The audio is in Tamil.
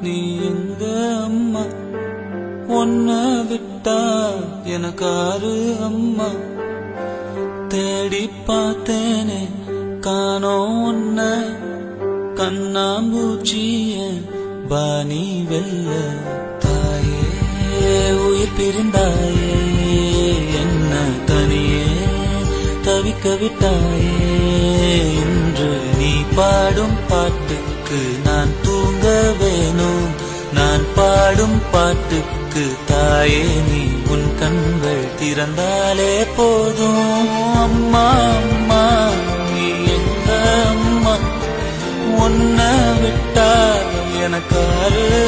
நீ எங்க அம்மா, உன்னை விட்டா எனக்காரு அம்மா. தேடி பார்த்தேனே காணோம் உன்ன, கண்ணாம்பூச்சிய பாணி வெல்ல. தாயே உயிர் பிரிந்தாயே, என்ன தனியே தவிக்க விட்டாயே. இன்று நீ பாடும் பாட்டுக்கு நான் தூங்க வேணும், நான் பாடும் பாட்டுக்கு தாயே நீ உன் கண்கள் திறந்தாலே போதும். அம்மா அம்மா நீ எங்க அம்மா, உன்னை விட்டா எனக்காரு